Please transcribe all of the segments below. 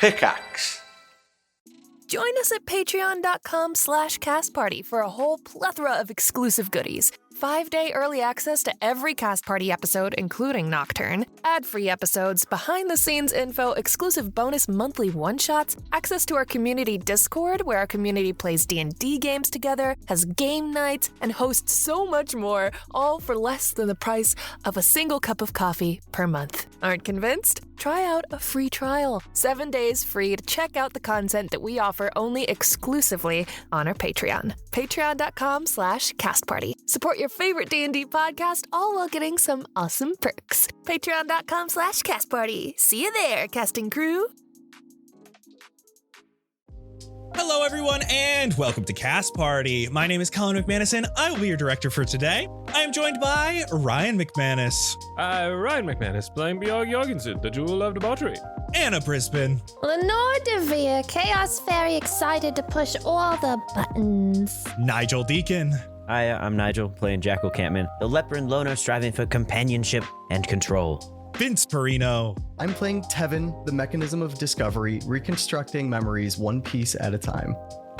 Pickaxe. Join us at patreon.com/castparty for a whole plethora of exclusive goodies. 5-day early access to every Cast Party episode, including Nocturne, ad-free episodes, behind-the-scenes info, exclusive bonus monthly one-shots, access to our community Discord, where our community plays D&D games together, has game nights, and hosts so much more, all for less than the price of a single cup of coffee per month. Aren't convinced? Try out a free trial. 7 days free to check out the content that we offer only exclusively on our Patreon. Patreon.com/castparty. Support your favorite D&D podcast, all while getting some awesome perks. Patreon.com/castparty. See you there, casting crew. Hello, everyone, and welcome to Cast Party. My name is Colin McManus, and I will be your director for today. I am joined by Ryan McManus. Ryan McManus, playing Bjorg Jorgensen, the Jewel of Debauchery. Anna Brisbane. Lenore DeVere, Chaos Fairy, excited to push all the buttons. Nigel Deacon. Hi, I'm Nigel, playing Jackal Campman, the leper and loner striving for companionship and control. Vince Perino. I'm playing Tevin, the mechanism of discovery, reconstructing memories one piece at a time.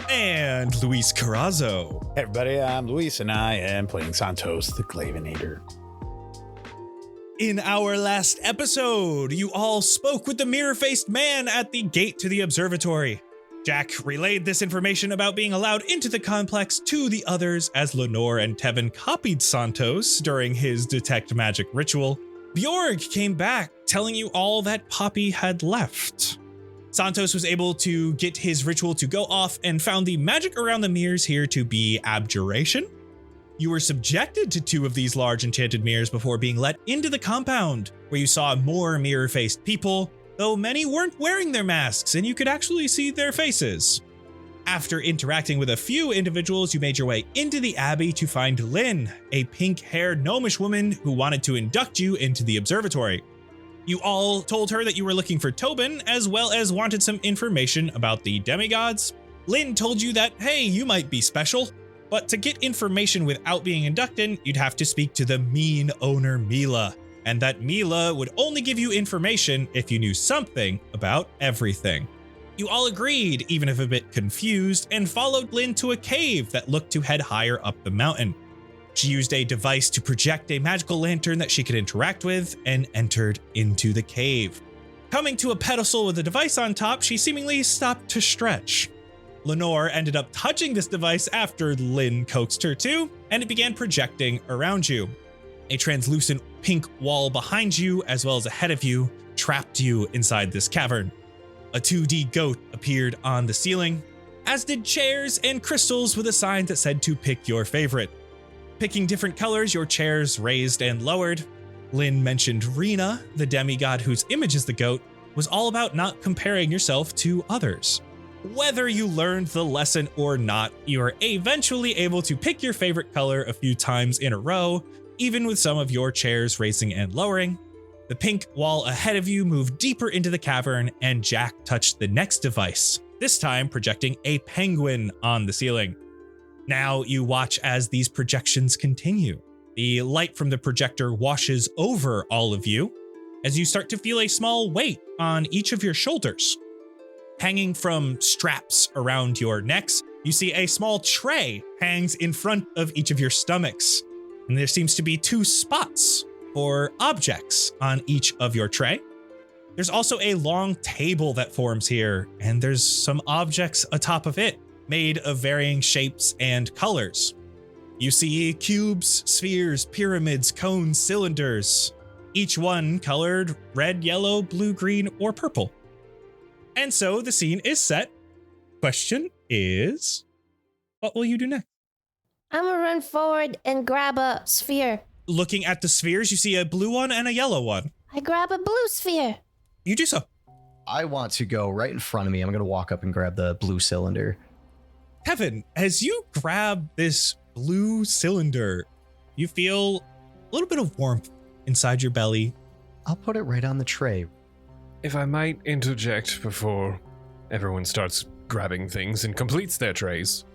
And Luis Carrazzo. Hey everybody, I'm Luis, and I am playing Santos, the Glavinator. In our last episode, you all spoke with the mirror-faced man at the gate to the observatory. Jack relayed this information about being allowed into the complex to the others as Lenore and Tevin copied Santos during his detect magic ritual. Bjorg came back telling you all that Poppy had left. Santos was able to get his ritual to go off and found the magic around the mirrors here to be abjuration. You were subjected to 2 of these large enchanted mirrors before being let into the compound, where you saw more mirror-faced people, though many weren't wearing their masks and you could actually see their faces. After interacting with a few individuals, you made your way into the Abbey to find Lynn, a pink-haired gnomish woman who wanted to induct you into the observatory. You all told her that you were looking for Tobin, as well as wanted some information about the Demigods. Lynn told you that, hey, you might be special, but to get information without being inducted, you'd have to speak to the mean owner Mila, and that Mila would only give you information if you knew something about everything. You all agreed, even if a bit confused, and followed Lynn to a cave that looked to head higher up the mountain. She used a device to project a magical lantern that she could interact with and entered into the cave. Coming to a pedestal with a device on top, she seemingly stopped to stretch. Lenore ended up touching this device after Lynn coaxed her to, and it began projecting around you. A translucent pink wall behind you, as well as ahead of you, trapped you inside this cavern. A 2D goat appeared on the ceiling, as did chairs and crystals with a sign that said to pick your favorite. Picking different colors, your chairs raised and lowered. Lynn mentioned Rena, the demigod whose image is the goat, was all about not comparing yourself to others. Whether you learned the lesson or not, you are eventually able to pick your favorite color a few times in a row, even with some of your chairs raising and lowering. The pink wall ahead of you moved deeper into the cavern, and Jack touched the next device, this time projecting a penguin on the ceiling. Now you watch as these projections continue. The light from the projector washes over all of you as you start to feel a small weight on each of your shoulders. Hanging from straps around your necks, you see a small tray hangs in front of each of your stomachs, and there seems to be 2 spots or objects on each of your tray. There's also a long table that forms here, and there's some objects atop of it made of varying shapes and colors. You see cubes, spheres, pyramids, cones, cylinders, each one colored red, yellow, blue, green, or purple. And so the scene is set. Question is, what will you do next? I'm gonna run forward and grab a sphere. Looking at the spheres, you see a blue one and a yellow one. I grab a blue sphere. You do so. I want to go right in front of me. I'm going to walk up and grab the blue cylinder. Kevin, as you grab this blue cylinder, you feel a little bit of warmth inside your belly. I'll put it right on the tray. If I might interject before everyone starts grabbing things and completes their trays,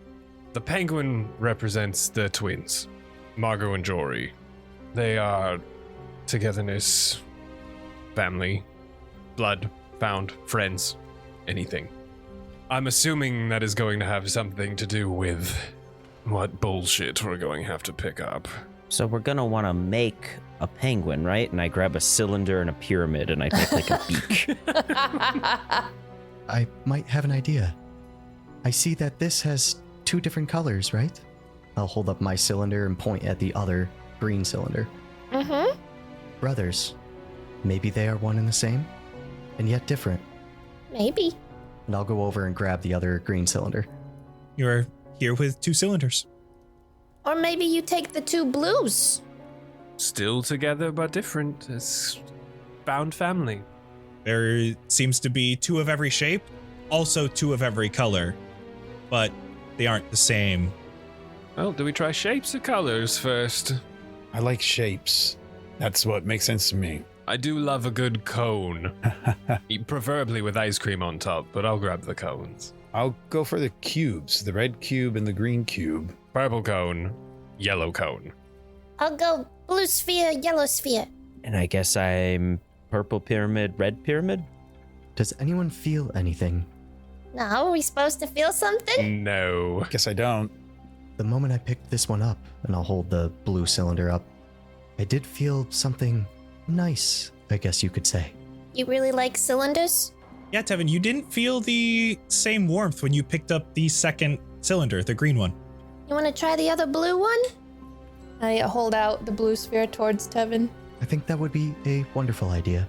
the penguin represents the twins, Margot and Jory. They are togetherness, family, blood, found, friends. anything. I'm assuming that is going to have something to do with what bullshit we're going to have to pick up. So we're gonna want to make a penguin, right? And I grab a cylinder and a pyramid, and I make like a beak. I might have an idea. I see that this has 2 different colors, right? I'll hold up my cylinder and point at the other green cylinder. Mm-hmm. Brothers, maybe they are one and the same, and yet different. Maybe. And I'll go over and grab the other green cylinder. You're here with 2 cylinders. Or maybe you take the 2 blues. Still together but different. It's found family. There seems to be 2 of every shape, also 2 of every color, but they aren't the same. Well, do we try shapes or colors first? I like shapes. That's what makes sense to me. I do love a good cone. Preferably with ice cream on top, but I'll grab the cones. I'll go for the cubes, the red cube and the green cube. Purple cone, yellow cone. I'll go blue sphere, yellow sphere. And I guess I'm purple pyramid, red pyramid? Does anyone feel anything? Now, are we supposed to feel something? No. Guess I don't. The moment I picked this one up, and I'll hold the blue cylinder up, I did feel something nice, I guess you could say. You really like cylinders? Yeah, Tevin, you didn't feel the same warmth when you picked up the second cylinder, the green one. You want to try the other blue one? I hold out the blue sphere towards Tevin. I think that would be a wonderful idea.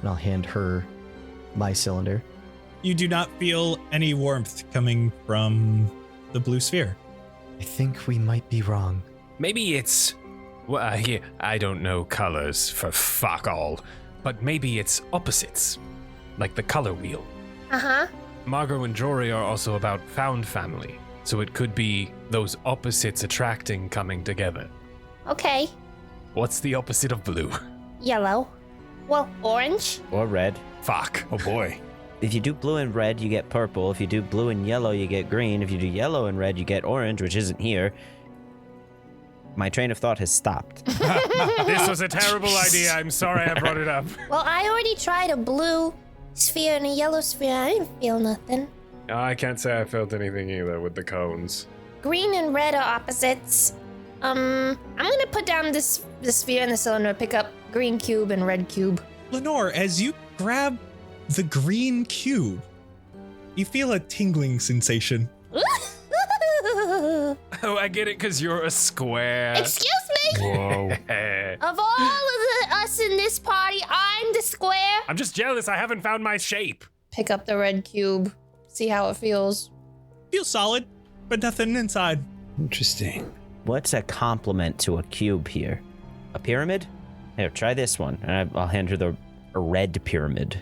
And I'll hand her my cylinder. You do not feel any warmth coming from the blue sphere. I think we might be wrong. Maybe it's... Well, here, I don't know colors for fuck all, but maybe it's opposites, like the color wheel. Uh-huh. Margot and Jory are also about found family, so it could be those opposites attracting coming together. Okay. What's the opposite of blue? Yellow. Well, orange. Or red. Fuck. Oh boy. If you do blue and red, you get purple. If you do blue and yellow, you get green. If you do yellow and red, you get orange, which isn't here. My train of thought has stopped. This was a terrible idea. I'm sorry I brought it up. Well, I already tried a blue sphere and a yellow sphere. I didn't feel nothing. I can't say I felt anything either with the cones. Green and red are opposites. I'm gonna put down the sphere and the cylinder, pick up green cube and red cube. Lenore, as you grab the green cube, you feel a tingling sensation. Oh, I get it, because you're a square. Excuse me? Whoa. Of all of us in this party, I'm the square. I'm just jealous I haven't found my shape. Pick up the red cube. See how it feels. Feels solid, but nothing inside. Interesting. What's a complement to a cube here? A pyramid? Here, try this one. And I'll hand her a red pyramid.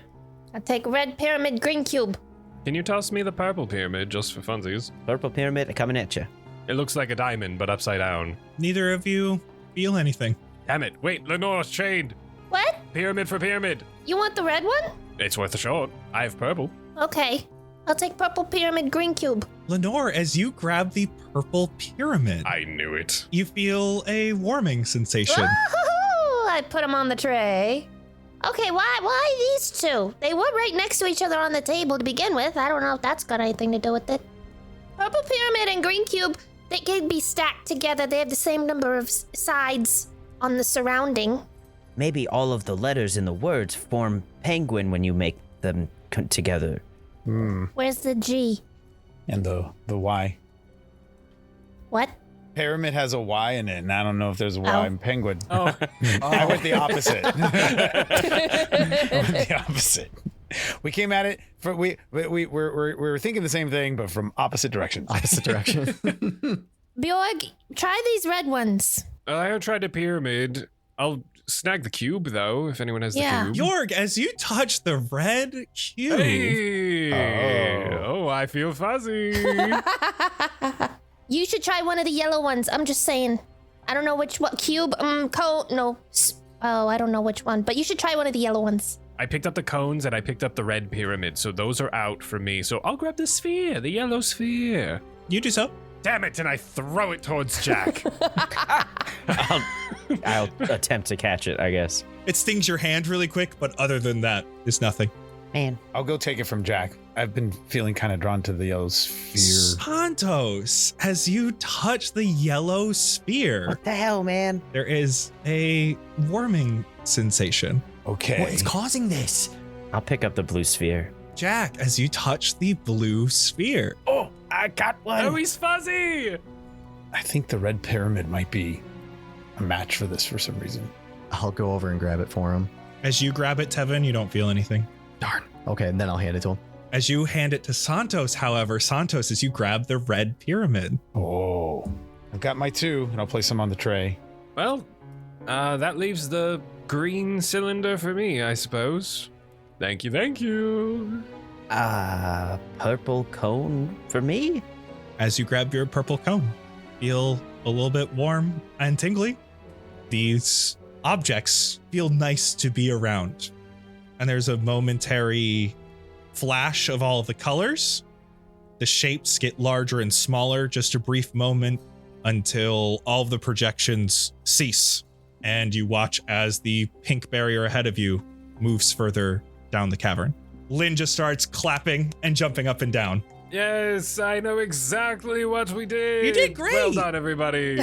I'll take red pyramid, green cube. Can you toss me the purple pyramid just for funsies? Purple pyramid coming at you. It looks like a diamond, but upside down. Neither of you feel anything. Damn it. Wait, Lenore's chained. What? Pyramid for pyramid. You want the red one? It's worth a shot. I have purple. Okay. I'll take purple pyramid, green cube. Lenore, as you grab the purple pyramid, I knew it. you feel a warming sensation. Woohoo! I put them on the tray. Okay, why these two? They were right next to each other on the table to begin with. I don't know if that's got anything to do with it. Purple pyramid and green cube, they can be stacked together. They have the same number of sides on the surrounding. Maybe all of the letters in the words form penguin when you make them together. Where's the G? And the Y. What? Pyramid has a Y in it, and I don't know if there's a Y Oh. in penguin. Oh. I went the opposite. We came at it for we were thinking the same thing, but from opposite directions. Opposite direction. Bjorg, try these red ones. I tried a pyramid. I'll snag the cube, though, if anyone has Yeah. the cube. Jorg, as you touch the red cube, Hey! Oh, I feel fuzzy. You should try one of the yellow ones. I'm just saying. I don't know which one. Cube, I don't know which one, but you should try one of the yellow ones. I picked up the cones and I picked up the red pyramid, so those are out for me. So I'll grab the sphere, the yellow sphere. you do so. Damn it, and I throw it towards Jack. I'll attempt to catch it, I guess. It stings your hand really quick, but other than that, it's nothing. Man. I'll go take it from Jack. I've been feeling kind of drawn to the yellow sphere. Santos, as you touch the yellow sphere, What the hell, man? there is a warming sensation. Okay. What is causing this? I'll pick up the blue sphere. Jack, as you touch the blue sphere, Oh, I got one. Oh, he's fuzzy! I think the red pyramid might be a match for this for some reason. I'll go over and grab it for him. as you grab it, Tevin, you don't feel anything. Darn. Okay, and then I'll hand it to him. As you hand it to Santos, however, Santos, as you grab the red pyramid. Oh. I've got my 2, and I'll place them on the tray. Well, that leaves the green cylinder for me, I suppose. Thank you, thank you. Purple cone for me? As you grab your purple cone, feel a little bit warm and tingly. These objects feel nice to be around. And there's a momentary flash of all of the colors. The shapes get larger and smaller, just a brief moment until all of the projections cease. And you watch as the pink barrier ahead of you moves further down the cavern. Lynn just starts clapping and jumping up and down. Yes, I know exactly what we did. You did great. Well done, everybody.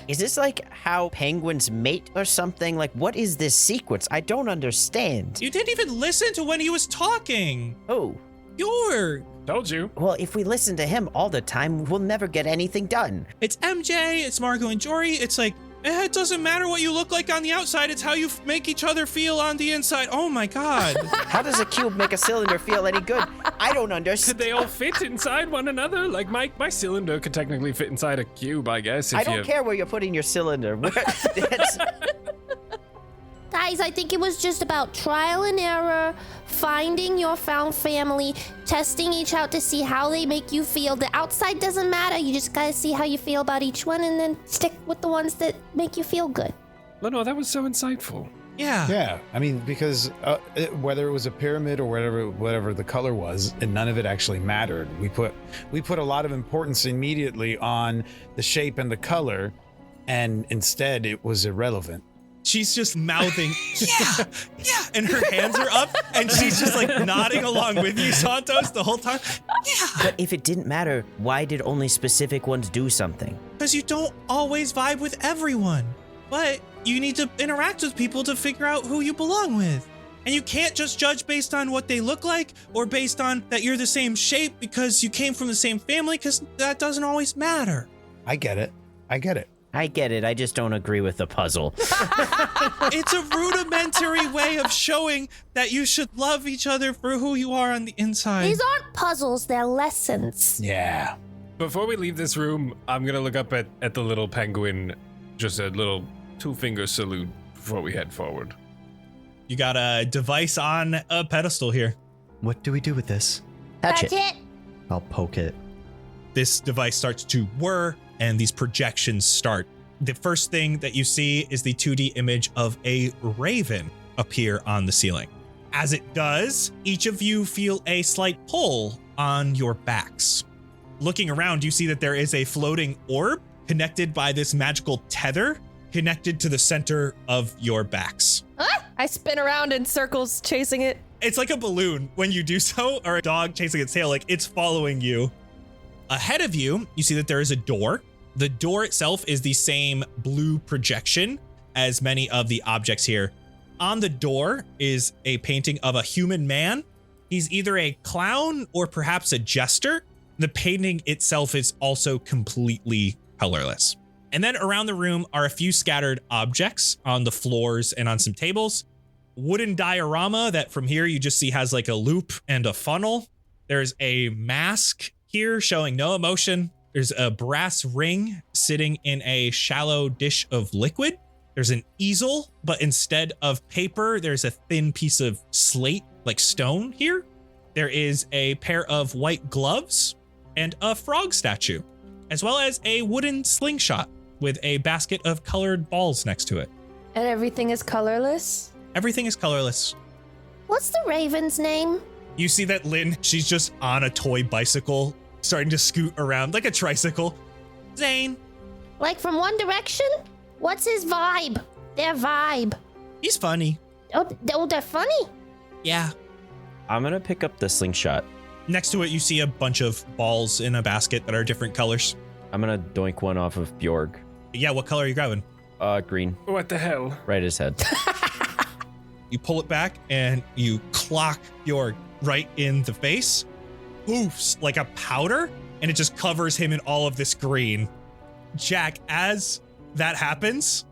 Is this like how penguins mate or something? Like, what is this sequence? I don't understand. You didn't even listen to when he was talking. Oh, You're... Told you. well, if we listen to him all the time, we'll never get anything done. It's MJ, it's Margot and Jory. It's like, it doesn't matter what you look like on the outside. It's how you make each other feel on the inside. Oh my God. How does a cube make a cylinder feel any good? I don't Could understand. they all fit inside one another? Like my cylinder could technically fit inside a cube, I guess. If I don't care where you're putting your cylinder. Guys, I think it was just about trial and error, finding your found family, testing each out to see how they make you feel. The outside doesn't matter. You just gotta see how you feel about each one and then stick with the ones that make you feel good. No, that was so insightful. Yeah. Yeah, I mean, because whether it was a pyramid or whatever the color was, and none of it actually mattered. We put a lot of importance immediately on the shape and the color, and instead it was irrelevant. She's just mouthing, yeah, and her hands are up, and she's just like nodding along with you, Santos, the whole time. Yeah. But if it didn't matter, why did only specific ones do something? Because you don't always vibe with everyone, but you need to interact with people to figure out who you belong with. And you can't just judge based on what they look like or based on that you're the same shape because you came from the same family, because that doesn't always matter. I get it. I get it, I just don't agree with the puzzle. It's a rudimentary way of showing that you should love each other for who you are on the inside. These aren't puzzles, they're lessons. Yeah. Before we leave this room, I'm gonna look up at the little penguin, just a little 2-finger salute before we head forward. You got a device on a pedestal here. What do we do with this? Touch That's it. I'll poke it. This device starts to whir and these projections start. The first thing that you see is the 2D image of a raven appear on the ceiling. As it does, each of you feel a slight pull on your backs. Looking around, you see that there is a floating orb connected by this magical tether connected to the center of your backs. I spin around in circles chasing it. It's like a balloon when you do so, or a dog chasing its tail, like it's following you. Ahead of you, you see that there is a door. The door itself is the same blue projection as many of the objects here. On the door is a painting of a human man. He's either a clown or perhaps a jester. The painting itself is also completely colorless. And then around the room are a few scattered objects on the floors and on some tables. Wooden diorama that from here you just see has like a loop and a funnel. There's a mask here showing no emotion. There's a brass ring sitting in a shallow dish of liquid. There's an easel, but instead of paper, there's a thin piece of slate, like stone here. There is a pair of white gloves and a frog statue, as well as a wooden slingshot with a basket of colored balls next to it. And everything is colorless. Everything is colorless. What's the raven's name? You see that Lynn, she's just on a toy bicycle, starting to scoot around like a tricycle. Zane, Like from One Direction? What's his vibe? Their vibe. he's funny. Oh, they're funny. Yeah. I'm gonna pick up the slingshot. Next to it, you see a bunch of balls in a basket that are different colors. I'm gonna doink one off of Bjorg. Yeah, what color are you grabbing? Green. What the hell? Right his head. You pull it back and you clock Bjorg right in the face. Poofs like a powder, and it just covers him in all of this green. Jack, as that happens,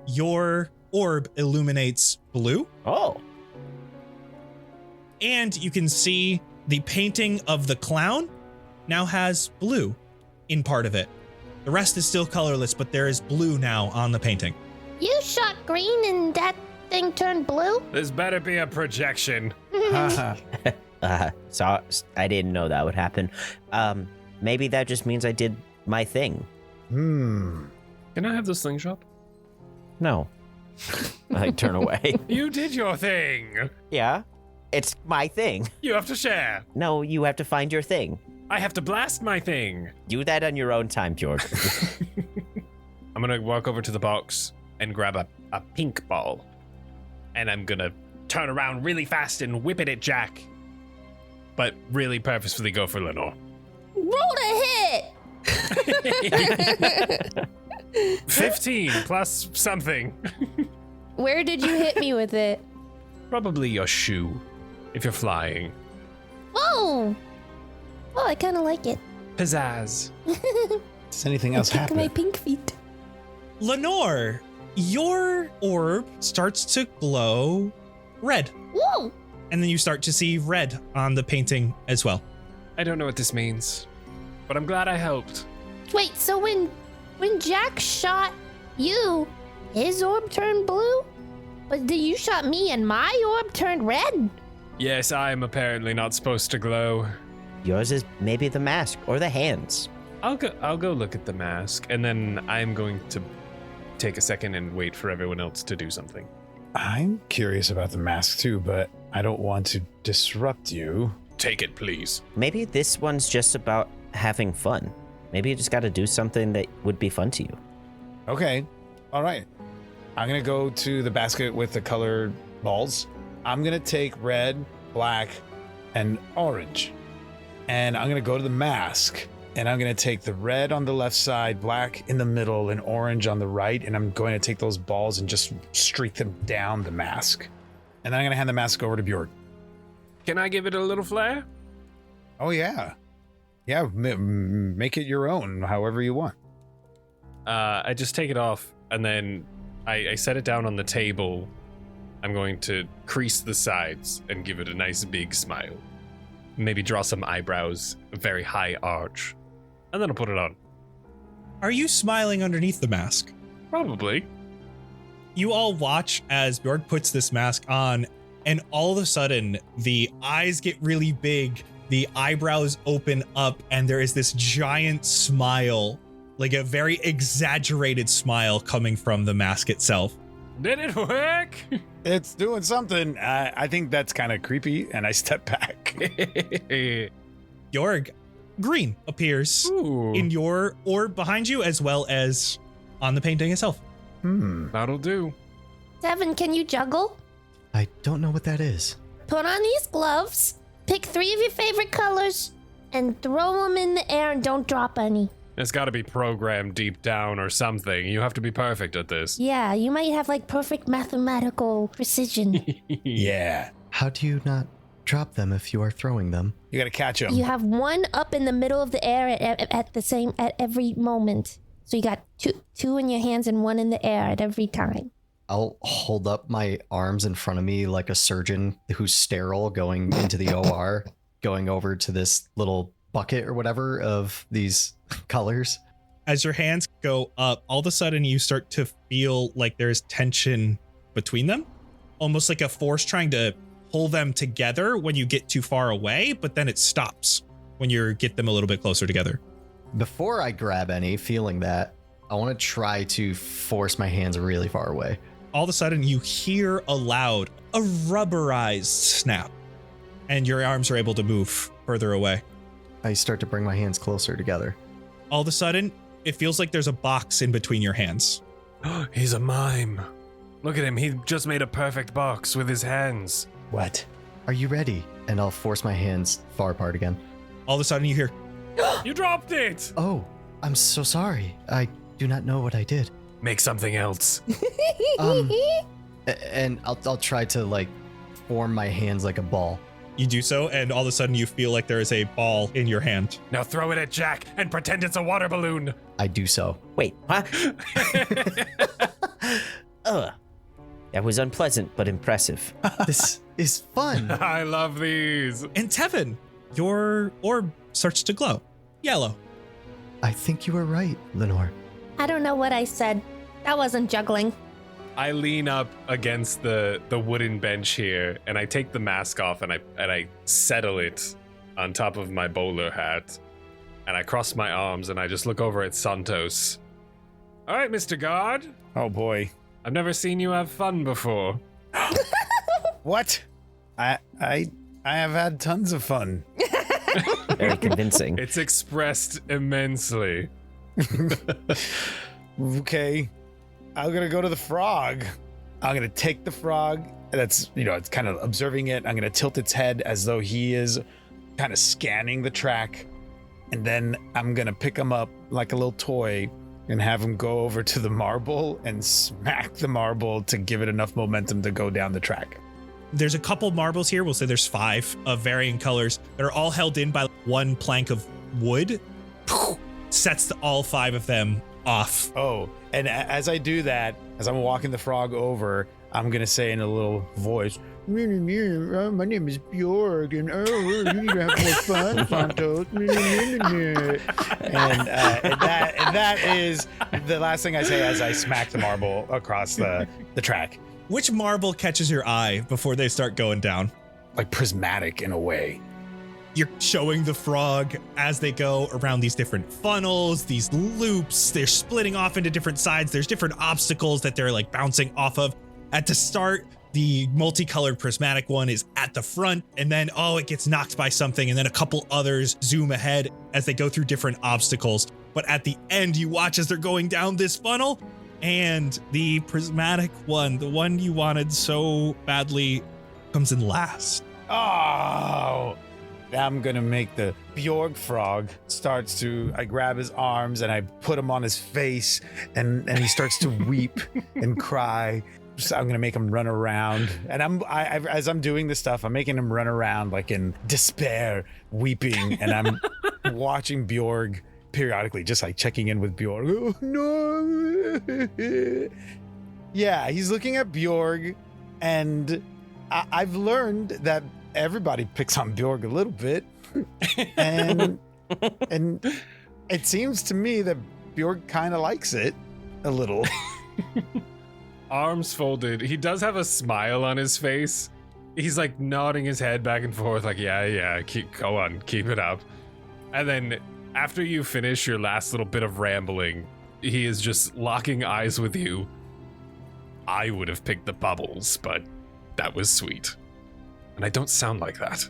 your orb illuminates blue. Oh. And you can see the painting of the clown now has blue in part of it. The rest is still colorless, but there is blue now on the painting. You shot green and that thing turned blue? This better be a projection. So I didn't know that would happen. Maybe that just means I did my thing. Can I have the slingshot? No. I turn away. You did your thing. Yeah, it's my thing. You have to share. No, you have to find your thing. I have to blast my thing. Do that on your own time, Bjorg. I'm gonna walk over to the box and grab a pink ball. And I'm gonna turn around really fast and whip it at Jack. But really purposefully go for Lenore. Roll to hit! 15 plus something. Where did you hit me with it? Probably your shoe, if you're flying. Whoa! Oh, I kind of like it. Pizzazz. Does anything else Kick happen? my pink feet. Lenore, your orb starts to glow red. Whoa! And then you start to see red on the painting as well. I don't know what this means, but I'm glad I helped. Wait, so when Jack shot you, his orb turned blue? But then you shot me and my orb turned red? Yes, I am apparently not supposed to glow. Yours is maybe the mask or the hands. I'll go look at the mask, and then I'm going to take a second and wait for everyone else to do something. I'm curious about the mask too, but I don't want to disrupt you. Take it, please. Maybe this one's just about having fun. Maybe you just got to do something that would be fun to you. Okay. All right. I'm going to go to the basket with the colored balls. I'm going to take red, black, and orange. And I'm going to go to the mask. And I'm going to take the red on the left side, black in the middle, and orange on the right. And I'm going to take those balls and just streak them down the mask. And then I'm going to hand the mask over to Bjorg. Can I give it a little flair? Oh, yeah. Yeah, make it your own, however you want. I just take it off, and then I set it down on the table. I'm going to crease the sides and give it a nice big smile. Maybe draw some eyebrows, a very high arch, and then I'll put it on. Are you smiling underneath the mask? Probably. You all watch as Bjorg puts this mask on, and all of a sudden, the eyes get really big, the eyebrows open up, and there is this giant smile, like a very exaggerated smile coming from the mask itself. Did it work? It's doing something. I think that's kind of creepy, and I step back. Bjorg, green appears in your orb behind you, as well as on the painting itself. That'll do. Devin, can you juggle? I don't know what that is. Put on these gloves, pick 3 of your favorite colors, and throw them in the air and don't drop any. It's got to be programmed deep down or something. You have to be perfect at this. Yeah, you might have like perfect mathematical precision. Yeah. How do you not drop them if you are throwing them? You got to catch them. You have one up in the middle of the air at every moment. So you got two in your hands and one in the air at every time. I'll hold up my arms in front of me like a surgeon who's sterile going into the OR, going over to this little bucket or whatever of these colors. As your hands go up, all of a sudden you start to feel like there's tension between them, almost like a force trying to pull them together when you get too far away, but then it stops when you get them a little bit closer together. Before I grab any, feeling that, I want to try to force my hands really far away. All of a sudden you hear aloud a rubberized snap, and your arms are able to move further away. I start to bring my hands closer together. All of a sudden, it feels like there's a box in between your hands. He's a mime. Look at him. He just made a perfect box with his hands. What? Are you ready? And I'll force my hands far apart again. All of a sudden you hear, You dropped it! Oh, I'm so sorry. I do not know what I did. Make something else. And I'll try to like form my hands like a ball. you do so, and all of a sudden you feel like there is a ball in your hand. Now throw it at Jack and pretend it's a water balloon. I do so. Wait, what? Ugh. That was unpleasant, but impressive. This is fun. I love these. And Tevin, your orb starts to glow yellow. I think you were right, Lenore. I don't know what I said. That wasn't juggling. I lean up against the wooden bench here, and I take the mask off, and I settle it on top of my bowler hat, and I cross my arms, and I just look over at Santos. All right, Mr. God. Oh boy. I've never seen you have fun before. What? I have had tons of fun. Very convincing. It's expressed immensely. Okay. I'm gonna go to the frog. I'm gonna take the frog that's, it's kind of observing it. I'm gonna tilt its head as though he is kind of scanning the track. And then I'm gonna pick him up like a little toy and have him go over to the marble and smack the marble to give it enough momentum to go down the track. There's a couple marbles here. We'll say there's 5 of varying colors that are all held in by one plank of wood. Sets all 5 of them off. Oh, and as I do that, as I'm walking the frog over, I'm gonna say in a little voice, my name is Bjorg, and you need to have more fun, Santos. and that is the last thing I say as I smack the marble across the track. Which marble catches your eye before they start going down? Like prismatic in a way. You're showing the frog as they go around these different funnels, these loops. They're splitting off into different sides. There's different obstacles that they're like bouncing off of. At the start, the multicolored prismatic one is at the front, and then, it gets knocked by something, and then a couple others zoom ahead as they go through different obstacles. But at the end, you watch as they're going down this funnel, and the prismatic one, the one you wanted so badly, comes in last. Oh! I'm gonna make the Bjorg frog I grab his arms and I put him on his face and he starts to weep and cry. So I'm gonna make him run around, and as I'm doing this stuff, I'm making him run around like in despair, weeping, and I'm watching Bjorg periodically, just like checking in with Bjorg. Oh, no. Yeah, he's looking at Bjorg, and I've learned that everybody picks on Bjorg a little bit, and it seems to me that Bjorg kind of likes it a little. Arms folded. He does have a smile on his face. He's like nodding his head back and forth like, yeah, go on, keep it up. And then after you finish your last little bit of rambling, he is just locking eyes with you. I would have picked the bubbles, but that was sweet. And I don't sound like that.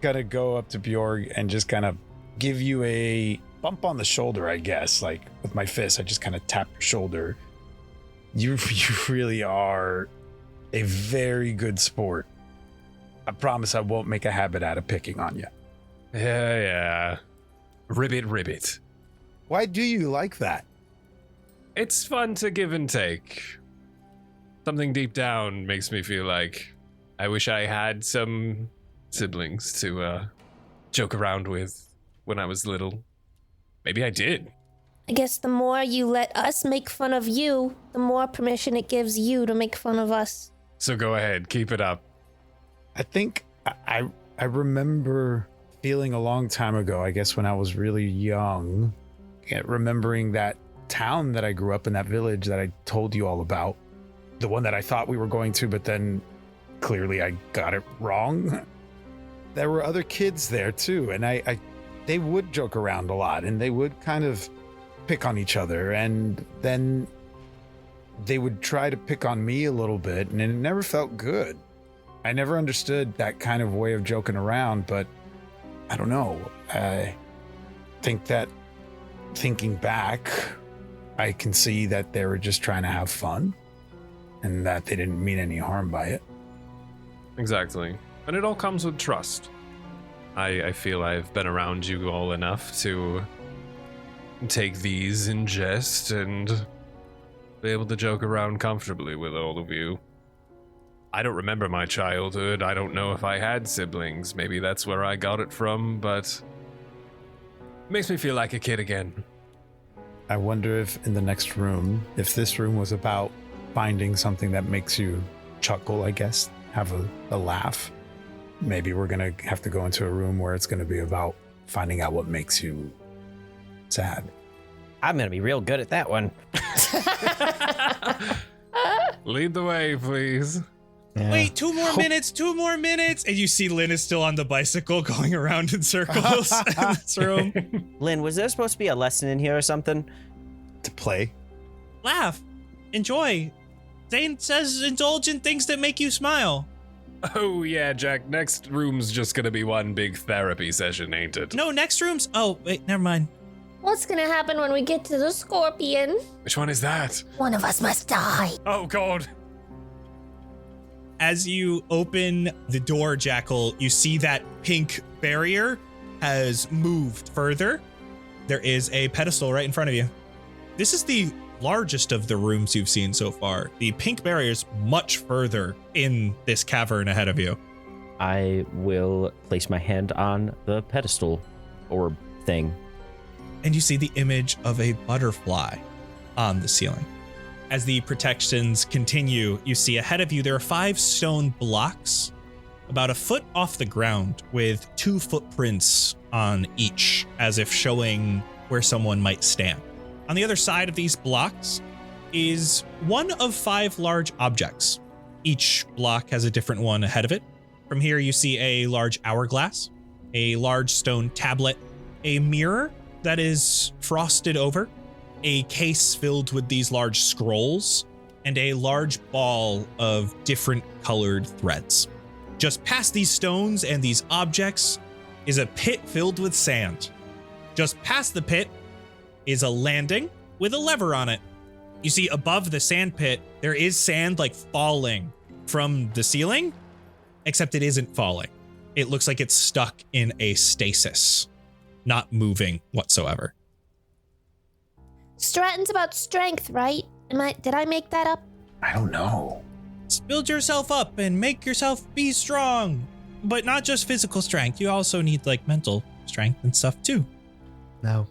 Gotta go up to Bjorg and just kind of give you a bump on the shoulder, I guess. Like with my fist, I just kind of tap your shoulder. You really are a very good sport. I promise I won't make a habit out of picking on you. Yeah. Ribbit. Why do you like that? It's fun to give and take. Something deep down makes me feel like I wish I had some siblings to joke around with when I was little. Maybe I did. I guess the more you let us make fun of you, the more permission it gives you to make fun of us. So go ahead, keep it up. I think I remember feeling a long time ago, I guess when I was really young, remembering that town that I grew up in, that village that I told you all about, the one that I thought we were going to, but then clearly I got it wrong. There were other kids there too, and they would joke around a lot, and they would kind of pick on each other, and then they would try to pick on me a little bit, and it never felt good. I never understood that kind of way of joking around, but I don't know. I think that thinking back, I can see that they were just trying to have fun and that they didn't mean any harm by it. Exactly. And it all comes with trust. I feel I've been around you all enough to take these in jest and be able to joke around comfortably with all of you. I don't remember my childhood. I don't know if I had siblings. Maybe that's where I got it from, but it makes me feel like a kid again. I wonder if in the next room, if this room was about finding something that makes you chuckle, I guess, have a laugh. Maybe we're going to have to go into a room where it's going to be about finding out what makes you sad. I'm going to be real good at that one. Lead the way, please. Yeah. Wait, 2 more minutes. And you see Lynn is still on the bicycle going around in circles in this room. Lynn, was there supposed to be a lesson in here or something? To play? Laugh. Enjoy. Zane says indulge in things that make you smile. Oh yeah, Jack, next room's just gonna be one big therapy session, ain't it? No, next room's... Oh, wait, never mind. What's gonna happen when we get to the scorpion? Which one is that? One of us must die. Oh god. As you open the door, Jackal, you see that pink barrier has moved further. There is a pedestal right in front of you. This is the largest of the rooms you've seen so far. The pink barrier is much further in this cavern ahead of you. I will place my hand on the pedestal or thing. And you see the image of a butterfly on the ceiling. As the protections continue, you see ahead of you there are 5 stone blocks about a foot off the ground with 2 footprints on each, as if showing where someone might stand. On the other side of these blocks is one of 5 large objects. Each block has a different one ahead of it. From here, you see a large hourglass, a large stone tablet, a mirror that is frosted over, a case filled with these large scrolls, and a large ball of different colored threads. Just past these stones and these objects is a pit filled with sand. Just past the pit is a landing with a lever on it. You see above the sand pit, there is sand like falling from the ceiling, except it isn't falling. It looks like it's stuck in a stasis, not moving whatsoever. Stratton's about strength, right? Did I make that up? I don't know. Build yourself up and make yourself be strong, but not just physical strength. You also need like mental strength and stuff too. Now,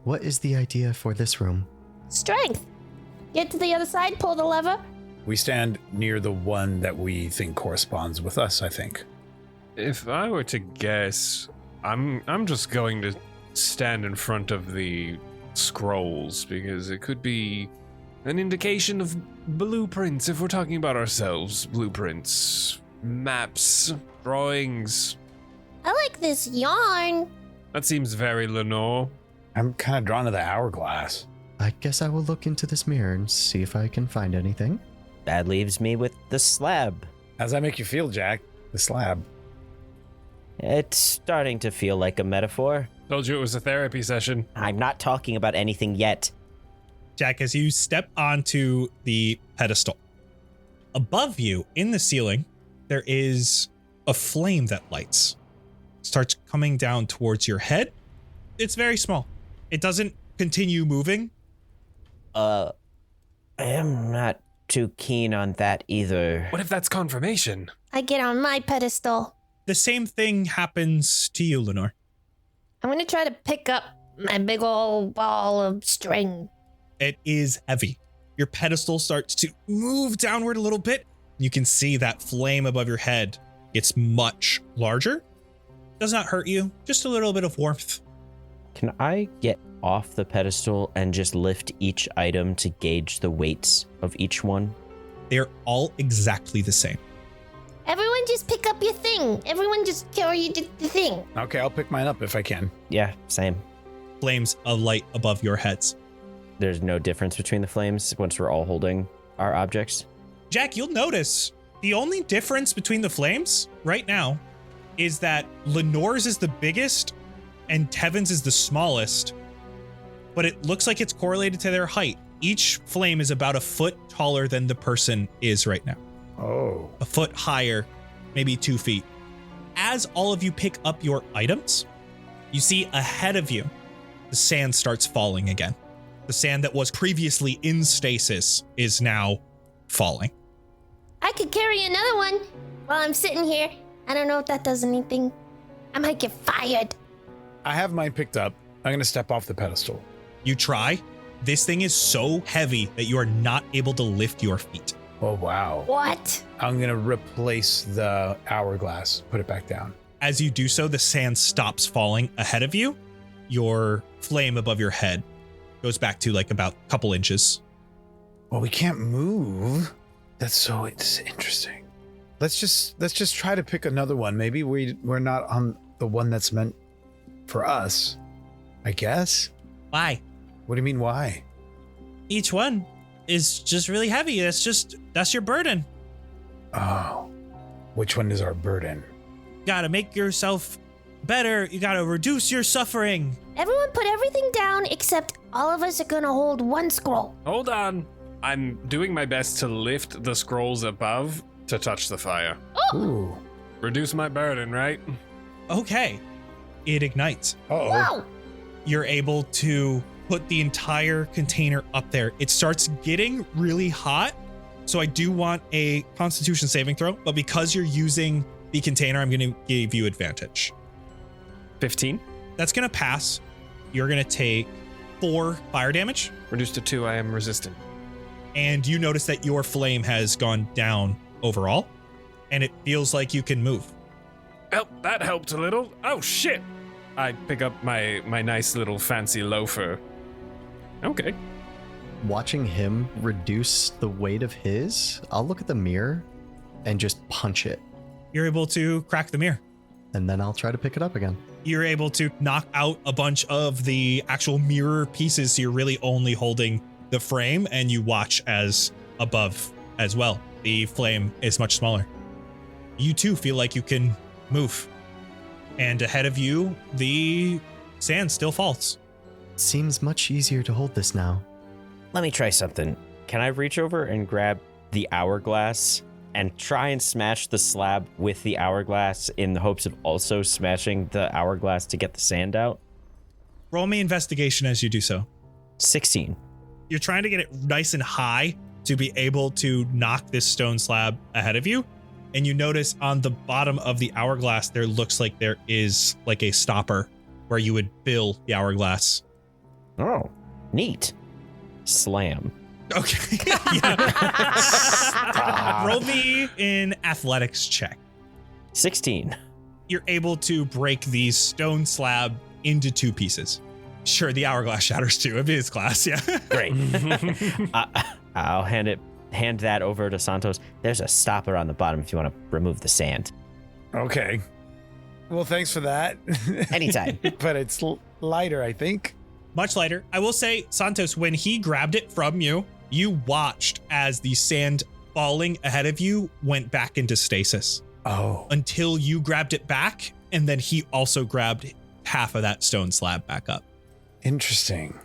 what is the idea for this room? Strength. Get to the other side, pull the lever. We stand near the one that we think corresponds with us, I think. If I were to guess, I'm just going to stand in front of the scrolls because it could be an indication of blueprints if we're talking about ourselves. Blueprints, maps, drawings. I like this yarn. That seems very Lenore. I'm kind of drawn to the hourglass. I guess I will look into this mirror and see if I can find anything. That leaves me with the slab. How's that make you feel, Jack? The slab. It's starting to feel like a metaphor. Told you it was a therapy session. I'm not talking about anything yet. Jack, as you step onto the pedestal, above you in the ceiling, there is a flame that lights. Starts coming down towards your head. It's very small. It doesn't continue moving. I am not too keen on that either. What if that's confirmation? I get on my pedestal. The same thing happens to you, Lenore. I'm gonna try to pick up my big old ball of string. It is heavy. Your pedestal starts to move downward a little bit. You can see that flame above your head gets much larger. Does not hurt you, just a little bit of warmth. Can I get off the pedestal and just lift each item to gauge the weights of each one? They're all exactly the same. Everyone just pick up your thing. Everyone just carry the thing. Okay, I'll pick mine up if I can. Yeah, same. Flames of light above your heads. There's no difference between the flames once we're all holding our objects. Jack, you'll notice the only difference between the flames right now is that Lenore's is the biggest and Tevin's is the smallest, but it looks like it's correlated to their height. Each flame is about a foot taller than the person is right now. Oh. A foot higher maybe 2 feet. As all of you pick up your items, you see ahead of you, the sand starts falling again. The sand that was previously in stasis is now falling. I could carry another one while I'm sitting here. I don't know if that does anything. I might get fired. I have mine picked up. I'm going to step off the pedestal. You try. This thing is so heavy that you are not able to lift your feet. Oh, wow. What? I'm going to replace the hourglass, put it back down. As you do so, the sand stops falling ahead of you. Your flame above your head goes back to like about a couple inches. Well, we can't move. It's interesting. Let's just try to pick another one. Maybe we're not on the one that's meant for us, I guess. Why? What do you mean, why? Each one is just really heavy. That's your burden. Oh, which one is our burden? You gotta make yourself better. You gotta reduce your suffering. Everyone put everything down except all of us are gonna hold one scroll. Hold on. I'm doing my best to lift the scrolls above to touch the fire. Ooh. Reduce my burden, right? Okay. It ignites. Uh-oh. Whoa! You're able to put the entire container up there. It starts getting really hot. So I do want a Constitution saving throw, but because you're using the container, I'm going to give you advantage. 15. That's going to pass. You're going to take 4 fire damage. Reduced to 2, I am resistant. And you notice that your flame has gone down overall, and it feels like you can move. Well, that helped a little. Oh, shit. I pick up my nice little fancy loafer. Okay. Watching him reduce the weight of his, I'll look at the mirror and just punch it. You're able to crack the mirror. And then I'll try to pick it up again. You're able to knock out a bunch of the actual mirror pieces, so you're really only holding the frame, and you watch as above as well. The flame is much smaller. You too feel like you can move. And ahead of you, the sand still falls. Seems much easier to hold this now. Let me try something. Can I reach over and grab the hourglass and try and smash the slab with the hourglass in the hopes of also smashing the hourglass to get the sand out? Roll me investigation as you do so. 16. You're trying to get it nice and high to be able to knock this stone slab ahead of you. And you notice on the bottom of the hourglass, there looks like there is like a stopper where you would fill the hourglass. Oh, neat. Slam. Okay. Roll me an athletics check. 16. You're able to break the stone slab into 2 pieces. Sure, the hourglass shatters too. It is glass, yeah. Great. I'll hand that over to Santos. There's a stopper on the bottom if you want to remove the sand. Okay. Well, thanks for that. Anytime. But it's lighter, I think. Much lighter. I will say, Santos, when he grabbed it from you, you watched as the sand falling ahead of you went back into stasis. Oh. Until you grabbed it back, and then he also grabbed half of that stone slab back up. Interesting.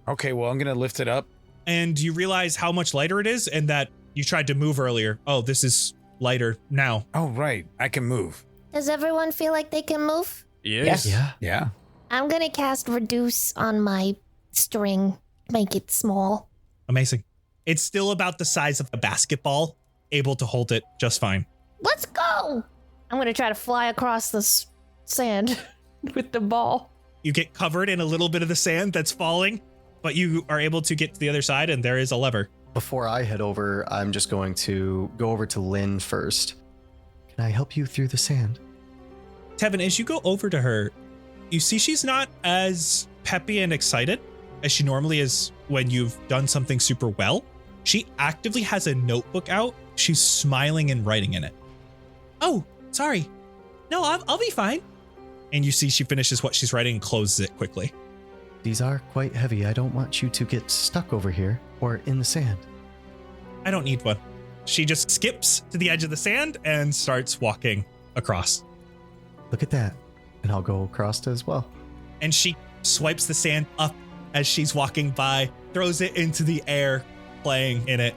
Okay, well, I'm going to lift it up. And you realize how much lighter it is, and that you tried to move earlier. Oh, this is lighter now. Oh, right. I can move. Does everyone feel like they can move? Yes. Yeah. I'm gonna cast Reduce on my string, make it small. Amazing. It's still about the size of a basketball, able to hold it just fine. Let's go! I'm gonna try to fly across this sand with the ball. You get covered in a little bit of the sand that's falling, but you are able to get to the other side, and there is a lever. Before I head over, I'm just going to go over to Lynn first. Can I help you through the sand? Tevin, as you go over to her, you see she's not as peppy and excited as she normally is when you've done something super well. She actively has a notebook out. She's smiling and writing in it. Oh, sorry. No, I'll be fine. And you see she finishes what she's writing and closes it quickly. These are quite heavy. I don't want you to get stuck over here or in the sand. I don't need one. She just skips to the edge of the sand and starts walking across. Look at that. And I'll go across as well. And she swipes the sand up as she's walking by, throws it into the air, playing in it.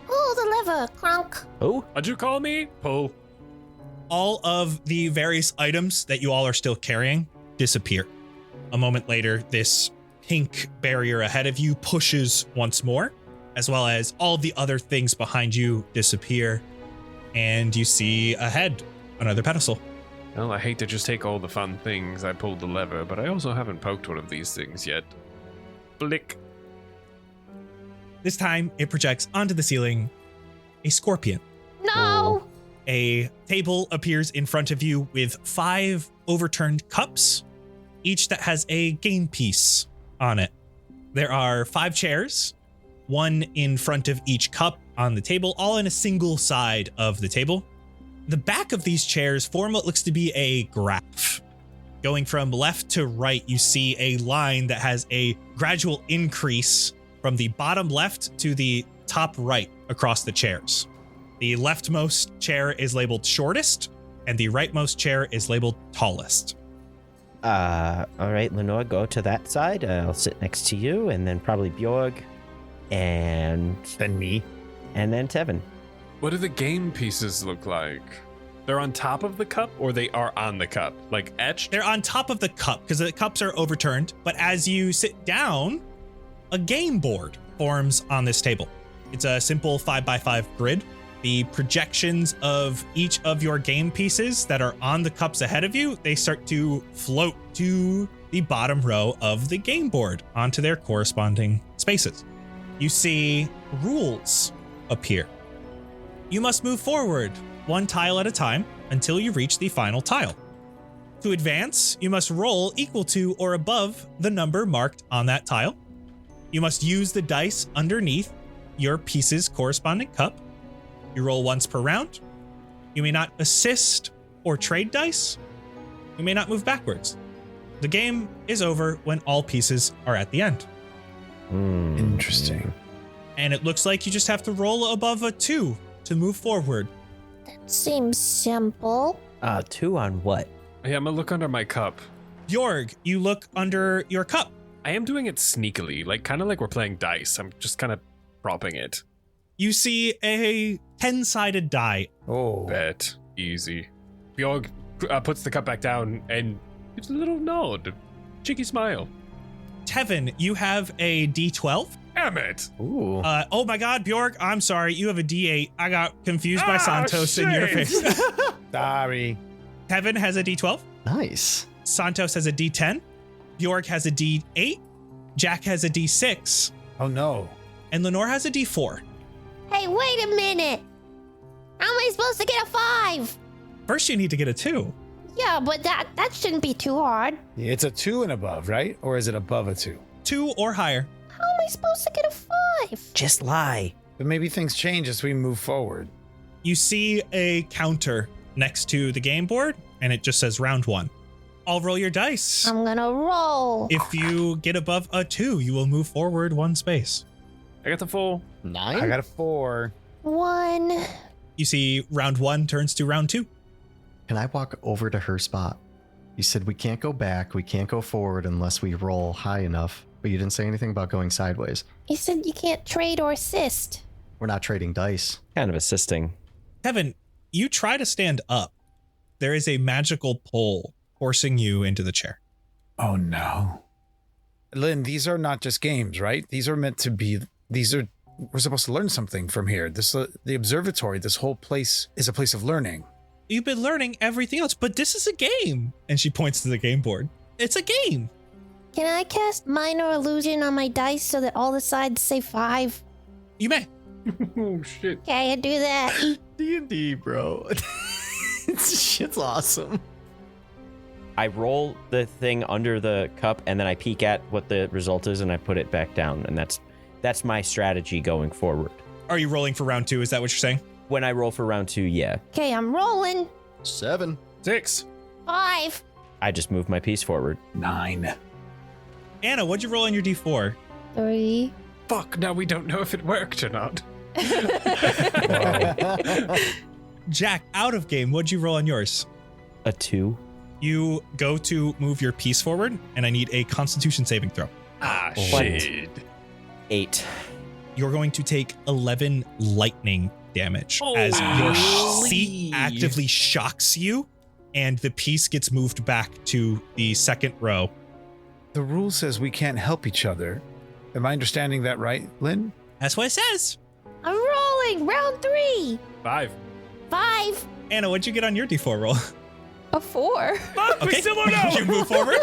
Pull the lever, Crunk. Oh, What'd you call me? Pull. all of the various items that you all are still carrying disappear. A moment later, this pink barrier ahead of you pushes once more, as well as all the other things behind you disappear, and you see ahead another pedestal. Well, I hate to just take all the fun things. I pulled the lever, but I also haven't poked one of these things yet. Blick. This time, it projects onto the ceiling a scorpion. No! A table appears in front of you with 5 overturned cups, each that has a game piece on it. There are 5 chairs, one in front of each cup on the table, all in a single side of the table. The back of these chairs form what looks to be a graph. Going from left to right, you see a line that has a gradual increase from the bottom left to the top right across the chairs. The leftmost chair is labeled shortest, and the rightmost chair is labeled tallest. All right, Lenore, go to that side. I'll sit next to you, and then probably Bjorg, and Then me. and then Tevin. What do the game pieces look like? They're on top of the cup, or they are on the cup? Like etched? They're on top of the cup because the cups are overturned, but as you sit down, a game board forms on this table. It's a simple 5x5 grid. The projections of each of your game pieces that are on the cups ahead of you, they start to float to the bottom row of the game board onto their corresponding spaces. You see rules appear. You must move forward one tile at a time until you reach the final tile. To advance, you must roll equal to or above the number marked on that tile. You must use the dice underneath your piece's corresponding cup. You roll once per round. You may not assist or trade dice. You may not move backwards. The game is over when all pieces are at the end. Interesting. And it looks like you just have to roll above a 2 to move forward. That seems simple. 2 on what? Hey, I'm gonna look under my cup. Bjorg, you look under your cup. I am doing it sneakily, kind of like we're playing dice. I'm just kind of propping it. You see a 10-sided die. Oh. Bet. Easy. Bjorg puts the cup back down and gives a little nod. Cheeky smile. Tevin, you have a D12. Damn it! Ooh. Oh my God, Bjorg, I'm sorry. You have a D8. I got confused by Santos in your shit. face. Sorry. Tevin has a D12. Nice. Santos has a D10. Bjorg has a D8. Jack has a D6. Oh no. And Lenore has a D4. Hey, wait a minute. How am I supposed to get a 5? First, you need to get a 2. Yeah, but that shouldn't be too hard. It's a 2 and above, right? Or is it above a 2? 2 or higher. How am I supposed to get a 5? Just lie. But maybe things change as we move forward. You see a counter next to the game board, and it just says round 1. I'll roll your dice. I'm gonna roll. If you get above a 2, you will move forward 1 space. I got the 4. 9? I got a 4. 1. You see round 1 turns to round 2. Can I walk over to her spot? You said we can't go back, we can't go forward unless we roll high enough, but you didn't say anything about going sideways. You said you can't trade or assist. We're not trading dice. Kind of assisting. Kevin, you try to stand up. There is a magical pull forcing you into the chair. Oh no. Lynn, these are not just games, right? These are meant to be, we're supposed to learn something from here. The observatory, this whole place is a place of learning. You've been learning everything else, but this is a game. And she points to the game board. It's a game. Can I cast minor illusion on my dice so that all the sides say 5? You may. Oh, shit. Okay, I do that. D&D, bro. Shit's awesome. I roll the thing under the cup, and then I peek at what the result is, and I put it back down. And that's my strategy going forward. Are you rolling for round 2? Is that what you're saying? When I roll for round 2, yeah. Okay, I'm rolling. 7. 6. 5. I just move my piece forward. 9. Anna, what'd you roll on your D4? 3. Fuck, now we don't know if it worked or not. Jack, out of game, what'd you roll on yours? A 2. You go to move your piece forward, and I need a Constitution saving throw. Shit. 8. You're going to take 11 lightning damage as your Holy. seat actively shocks you, and the piece gets moved back to the second row. The rule says we can't help each other. Am I understanding that right, Lynn? That's what it says. I'm rolling. Round 3. 5. 5. Anna, what'd you get on your D4 roll? A 4. Fuck, we still don't know. You move forward.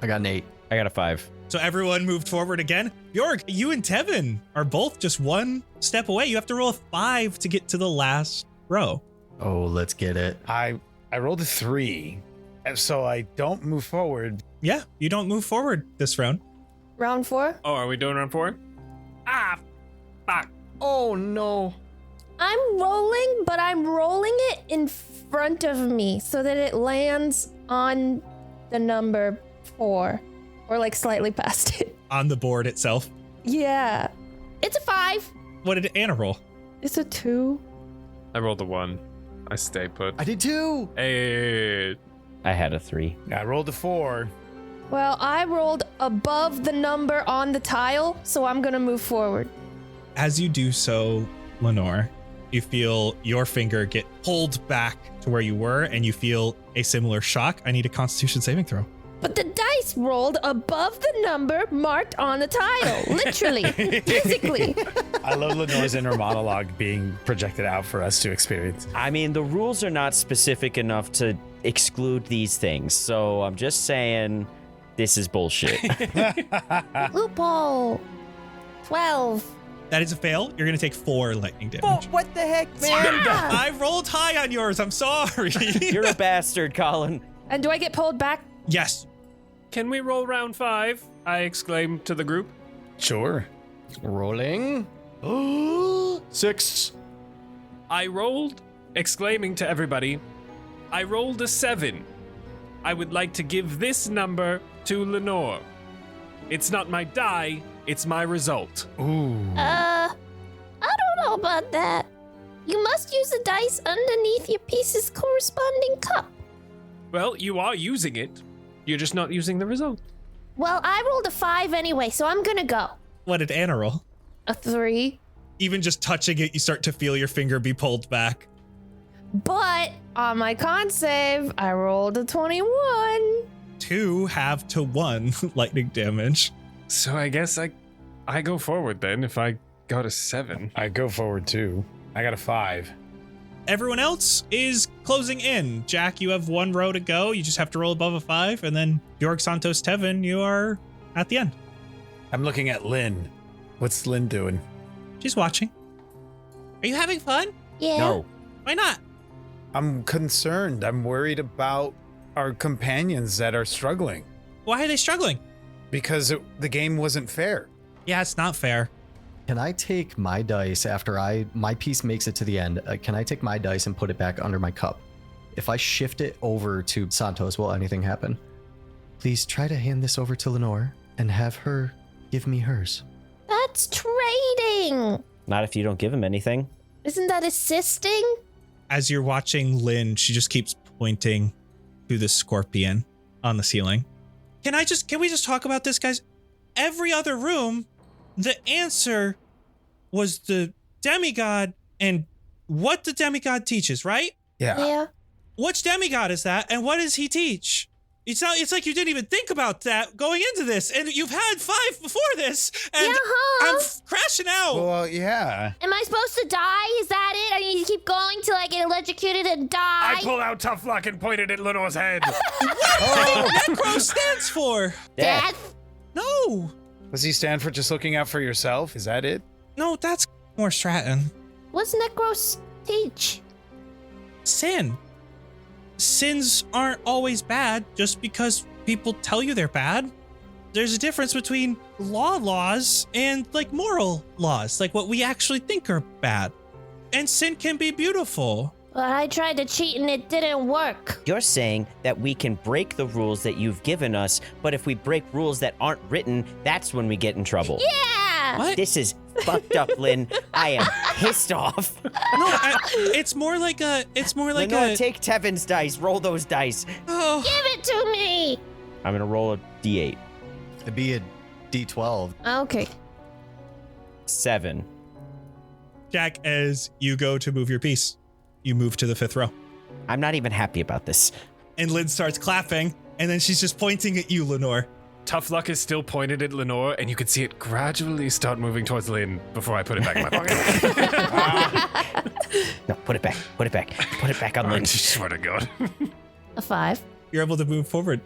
I got an 8. I got a 5. So everyone moved forward again. Bjorg, you and Tevin are both just one step away. You have to roll a 5 to get to the last row. Oh, let's get it. I rolled a 3, and so I don't move forward. Yeah, you don't move forward this round. Round 4. Oh, are we doing round 4? Ah, fuck. Oh, no. I'm rolling, but I'm rolling it in front of me so that it lands on the number 4 or like slightly past it. On the board itself. Yeah. It's a 5. What did Anna roll? It's a 2. I rolled a 1. I stay put. I did too. Hey. I had a 3. I rolled a 4. Well, I rolled above the number on the tile, so I'm gonna move forward. As you do so, Lenore, you feel your finger get pulled back to where you were, and you feel a similar shock. I need a Constitution saving throw. But the dice rolled above the number marked on the tile. Literally. Physically. I love Lenore's inner monologue being projected out for us to experience. I mean, the rules are not specific enough to exclude these things, so I'm just saying this is bullshit. Loophole. 12. That is a fail. You're going to take 4 lightning damage. What the heck, man? I rolled high on yours. I'm sorry. You're a bastard, Colin. And do I get pulled back? Yes. Can we roll round 5? I exclaimed to the group. Sure. Rolling. 6. I rolled, exclaiming to everybody, I rolled a 7. I would like to give this number to Lenore. It's not my die, it's my result. Ooh. I don't know about that. You must use the dice underneath your piece's corresponding cup. Well, you are using it. You're just not using the result. Well, I rolled a 5 anyway, so I'm gonna go. What did Anna roll? A 3. Even just touching it, you start to feel your finger be pulled back. But on my con save, I rolled a 21. 2 half to 1 lightning damage. So I guess I go forward then if I got a 7. I go forward too. I got a 5. Everyone else is closing in. Jack, you have 1 row to go. You just have to roll above a 5. And then Bjorg, Santos, Tevin, you are at the end. I'm looking at Lynn. What's Lynn doing? She's watching. Are you having fun? Yeah. No. Why not? I'm concerned. I'm worried about our companions that are struggling Why are they struggling? because the game wasn't fair. Yeah, it's not fair. Can I take my dice after my piece makes it to the end? Can I take my dice and put it back under my cup? If I shift it over to Santos, will anything happen? Please try to hand this over to Lenore and have her give me hers. That's trading. Not if you don't give him anything. Isn't that assisting? As you're watching Lynn, she just keeps pointing to the scorpion on the ceiling. Can we just talk about this, guys? Every other room, the answer was the demigod and what the demigod teaches, right? Yeah. Which demigod is that, and what does he teach? It's like you didn't even think about that going into this, and you've had 5 before this, and Yeah, I'm crashing out. Well, yeah. Am I supposed to die? Is that it? I need to keep going till I get electrocuted and die? I pulled out Tough Luck and pointed at Lenore's head. Necro stands for? Death? No, Does he stand for just looking out for yourself? Is that it? no, that's more Stratton. What's Necros teach? Sin. Sins aren't always bad just because people tell you they're bad. There's a difference between laws and like moral laws, like what we actually think are bad. And sin can be beautiful. But I tried to cheat and it didn't work. You're saying that we can break the rules that you've given us, but if we break rules that aren't written, that's when we get in trouble. Yeah! What? This is fucked up, Lynn. I am pissed off. No, it's more like Lenore, take Tevin's dice. Roll those dice. Oh, Give it to me! I'm gonna roll a d8. It'd be a D12. Okay. 7. Jack, as you go to move your piece, you move to the 5th row. I'm not even happy about this. And Lynn starts clapping, and then she's just pointing at you, Lenore. Tough Luck is still pointed at Lenore, and you can see it gradually start moving towards Lynn before I put it back in my pocket. No, put it back. Put it back. Put it back on I Lynn. swear to God. A 5. You're able to move forward.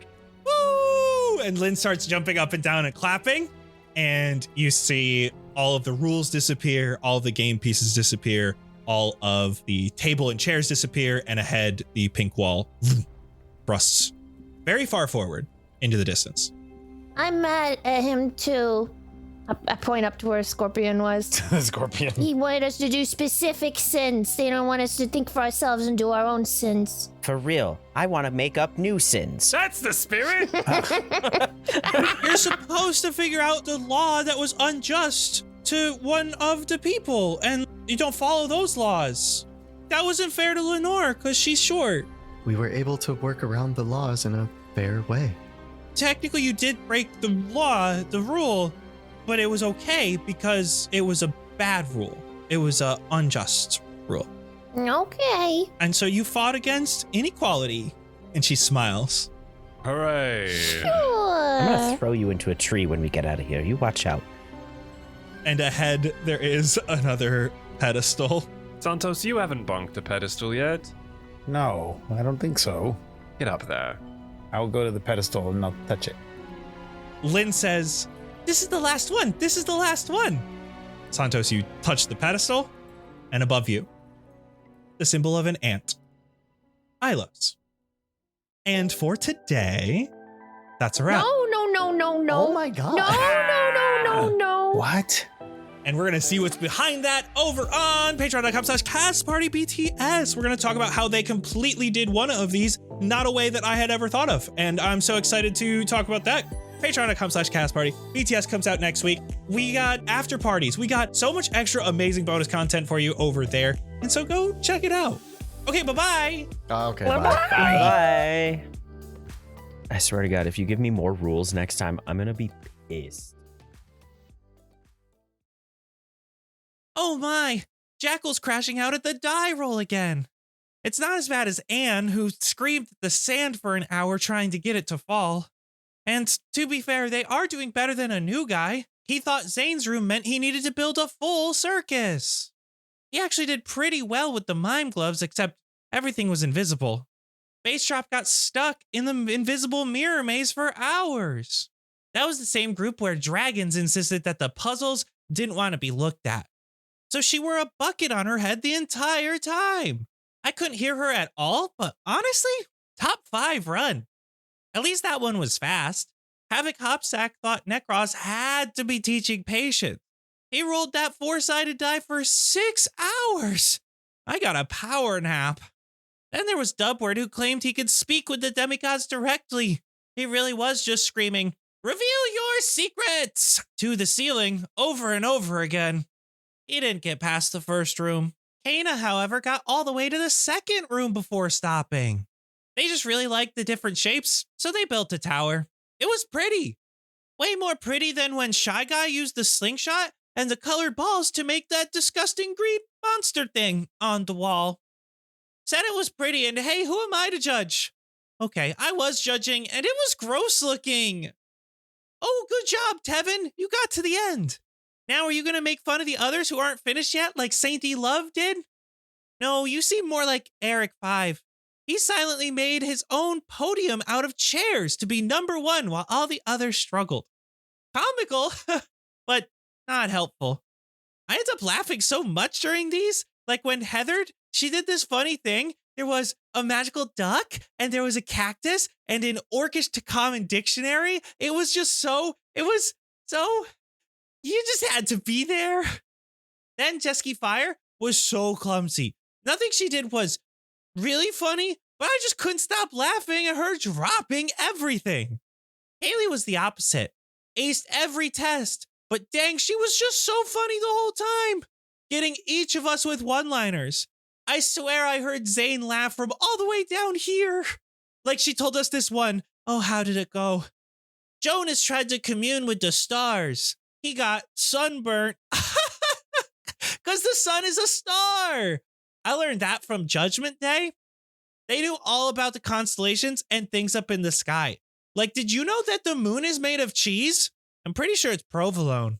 Woo! And Lynn starts jumping up and down and clapping, and you see all of the rules disappear, all of the game pieces disappear, all of the table and chairs disappear, and ahead, the pink wall thrusts very far forward into the distance. I'm mad at him too. I point up to where Scorpion was. Scorpion. He wanted us to do specific sins. They don't want us to think for ourselves and do our own sins. For real, I want to make up new sins. That's the spirit. You're supposed to figure out the law that was unjust to one of the people, and you don't follow those laws. That wasn't fair to Lenore, because she's short. We were able to work around the laws in a fair way. Technically, you did break the law, the rule, but it was okay because it was a bad rule. It was a unjust rule. Okay. And so you fought against inequality. And she smiles. Hooray. I'm gonna Sure. throw you into a tree when we get out of here. You watch out. And ahead, there is another pedestal. Santos, you haven't bonked a pedestal yet. No, I don't think so. Get up there. I'll go to the pedestal and not touch it. Lynn says, "This is the last one. This is the last one." Santos, you touch the pedestal, and above you, the symbol of an ant. Ilos. And for today, that's a wrap. No. Oh my god. No. What? And we're going to see what's behind that over on patreon.com/castpartybts. We're going to talk about how they completely did one of these, not a way that I had ever thought of. And I'm so excited to talk about that. Patreon.com/castparty. BTS comes out next week. We got after parties. We got so much extra amazing bonus content for you over there. And so go check it out. Okay, bye-bye. Okay, bye. Bye. I swear to God, if you give me more rules next time, I'm gonna be pissed. Oh my, Jackal's crashing out at the die roll again. It's not as bad as Anne, who screamed at the sand for an hour trying to get it to fall. And to be fair, they are doing better than a new guy. He thought Zane's room meant he needed to build a full circus. He actually did pretty well with the mime gloves, except everything was invisible. Bass Drop got stuck in the invisible mirror maze for hours. That was the same group where Dragons insisted that the puzzles didn't want to be looked at. So she wore a bucket on her head the entire time. I couldn't hear her at all, but honestly, top 5 run. At least that one was fast. Havoc Hopsack thought Necros had to be teaching patience. He rolled that 4-sided die for 6 hours. I got a power nap. Then there was Dubward, who claimed he could speak with the demigods directly. He really was just screaming, "Reveal your secrets!" to the ceiling over and over again. He didn't get past the first room. Kana, however, got all the way to the second room before stopping. They just really liked the different shapes, so they built a tower. It was pretty. Way more pretty than when Shy Guy used the slingshot and the colored balls to make that disgusting green monster thing on the wall. Said it was pretty, and hey, who am I to judge? Okay, I was judging, and it was gross looking. Oh, good job, Tevin. You got to the end. Now, are you going to make fun of the others who aren't finished yet, like Saint E. Love did? No, you seem more like Eric 5. He silently made his own podium out of chairs to be number 1 while all the others struggled. Comical, but not helpful. I ended up laughing so much during these, like when Heathered, she did this funny thing. There was a magical duck, and there was a cactus, and an Orcish to Common dictionary. It was so, you just had to be there. Then Jesky Fire was so clumsy. Nothing she did was really funny, but I just couldn't stop laughing at her dropping everything. Haley was the opposite. Aced every test, but dang, she was just so funny the whole time, getting each of us with one-liners. I swear I heard Zane laugh from all the way down here. Like she told us this one, oh, how did it go? Jonas tried to commune with the stars. He got sunburnt. Because the sun is a star. I learned that from Judgment Day. They knew all about the constellations and things up in the sky. Like, did you know that the moon is made of cheese? I'm pretty sure it's provolone.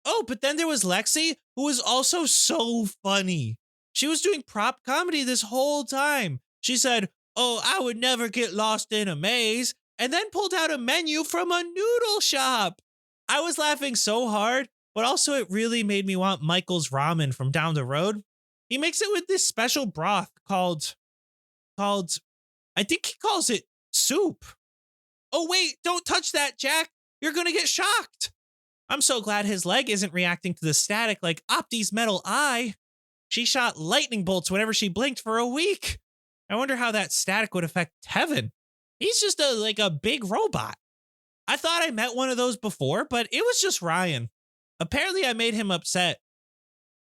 Oh, but then there was Lexi, who was also so funny. She was doing prop comedy this whole time. She said, "Oh, I would never get lost in a maze," and then pulled out a menu from a noodle shop. I was laughing so hard, but also it really made me want Michael's ramen from down the road. He makes it with this special broth called, I think he calls it soup. Oh wait, don't touch that, Jack. You're gonna get shocked. I'm so glad his leg isn't reacting to the static like Opti's metal eye. She shot lightning bolts whenever she blinked for a week. I wonder how that static would affect Tevin. He's just a big robot. I thought I met one of those before, but it was just Ryan. Apparently I made him upset.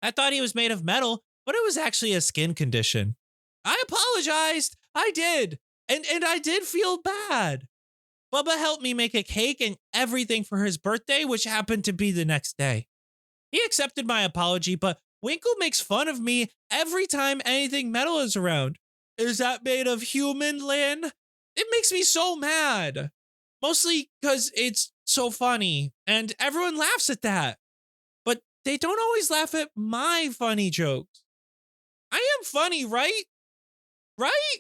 I thought he was made of metal, but it was actually a skin condition. I apologized. I did. And I did feel bad. Bubba helped me make a cake and everything for his birthday, which happened to be the next day. He accepted my apology, but Winkle makes fun of me every time anything metal is around. Is that made of human, Lynn? It makes me so mad. Mostly because it's so funny, and everyone laughs at that. But they don't always laugh at my funny jokes. I am funny, right? Right?